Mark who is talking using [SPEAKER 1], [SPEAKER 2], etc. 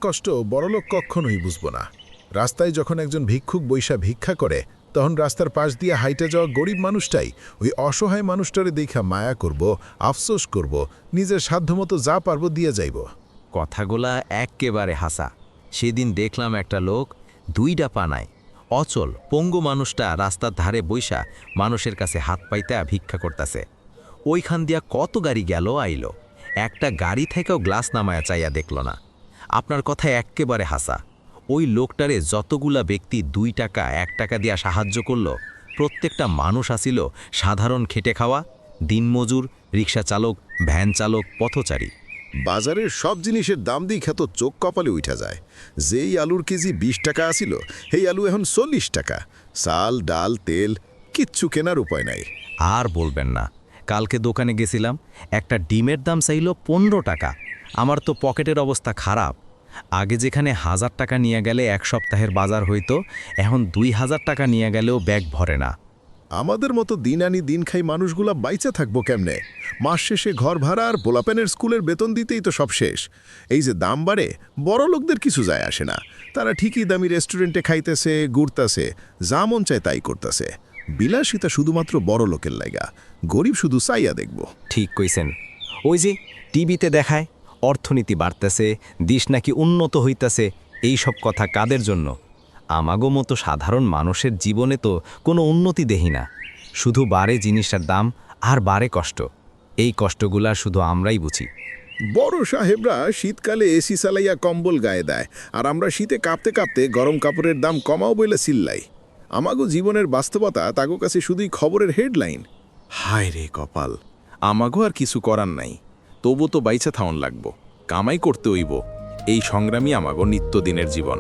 [SPEAKER 1] কষ্ট বড়লোক কখনোই বুঝব না। রাস্তায় যখন একজন ভিক্ষুক বৈশা ভিক্ষা করে, তখন রাস্তার পাশ দিয়ে হাইটে যাওয়া গরিব মানুষটাই ওই অসহায় মানুষটারে দেখা মায়া করব, আফসোস করব, নিজের সাধ্যমতো যা পারব দিয়ে যাইব।
[SPEAKER 2] কথাগুলা এক্কেবারে হাসা। সেদিন দেখলাম একটা লোক দুইটা পানায় অচল পঙ্গু মানুষটা রাস্তার ধারে বইসা মানুষের কাছে হাত পাইতে ভিক্ষা করতেছে। ওইখান দিয়া কত গাড়ি গেল আইলো, একটা গাড়ি থেকেও গ্লাস নামায়া চাইয়া দেখল না। আপনার কথা এক্কেবারে হাসা। ওই লোকটারে যতগুলা ব্যক্তি 2 টাকা 1 টাকা দিয়া সাহায্য করল, প্রত্যেকটা মানুষ আসিল সাধারণ খেটে খাওয়া দিনমজুর, রিক্সা চালক, ভ্যান চালক, পথচারী।
[SPEAKER 1] বাজারের সব জিনিসের দাম দিয়ে খ্যাত চোখ কপালে উঠা যায়। যেই আলুর কেজি 20 টাকা আসিল, সেই আলু এখন 40 টাকা। চাল, ডাল, তেল কিচ্ছু কেনার উপায় নাই।
[SPEAKER 2] আর বলবেন না, কালকে দোকানে গেছিলাম, একটা ডিমের দাম চাইল 15 টাকা। আমার তো পকেটের অবস্থা খারাপ। আগে যেখানে 1000 টাকা নিয়ে গেলে 1 সপ্তাহের বাজার হইতো, এখন 2000 টাকা নিয়ে গেলেও ব্যাগ ভরে না।
[SPEAKER 1] আমাদের মতো দিন আনি দিন খাই মানুষগুলা বাইচা থাকবো কেমনে? মাস শেষে ঘর ভাড়া আর পোলাপেনের স্কুলের বেতন দিতেই তো সব শেষ। এই যে দাম বাড়ে, বড় লোকদের কিছু যায় আসে না। তারা ঠিকই দামি রেস্টুরেন্টে খাইতেছে, ঘুরতেছে, যা মন চায় তাই করতেছে। বিলাসিতা শুধুমাত্র বড় লোকের লাইগা, গরিব শুধু চাইয়া দেখব।
[SPEAKER 2] ঠিক কইছেন। ওই যে টিভিতে দেখায় অর্থনীতি বাড়তেছে, দেশ নাকি উন্নত হইতাছে, এই সব কথা কাদের জন্য? আমাগো মতো সাধারণ মানুষের জীবনে তো কোনো উন্নতি দেখি না। শুধু বাড়ে জিনিসের দাম আর বাড়ে কষ্ট। এই কষ্টগুলা শুধু আমরাই বুঝি।
[SPEAKER 1] বড় সাহেবরা শীতকালে এসি চালাইয়া কম্বল গায়ে দেয়, আর আমরা শীতে কাঁপতে কাঁপতে গরম কাপড়ের দাম কমাও বলে চিল্লাই। আমাগো জীবনের বাস্তবতা তাগো কাছে শুধুই খবরের হেডলাইন।
[SPEAKER 3] হায় রে কপাল, আমাগো আর কিছু করার নাই। তবু তো বাইচা থাউন লাগবো, কামাই করতে হইব। এই সংগ্রামই আমাগো নিত্যদিনের জীবন।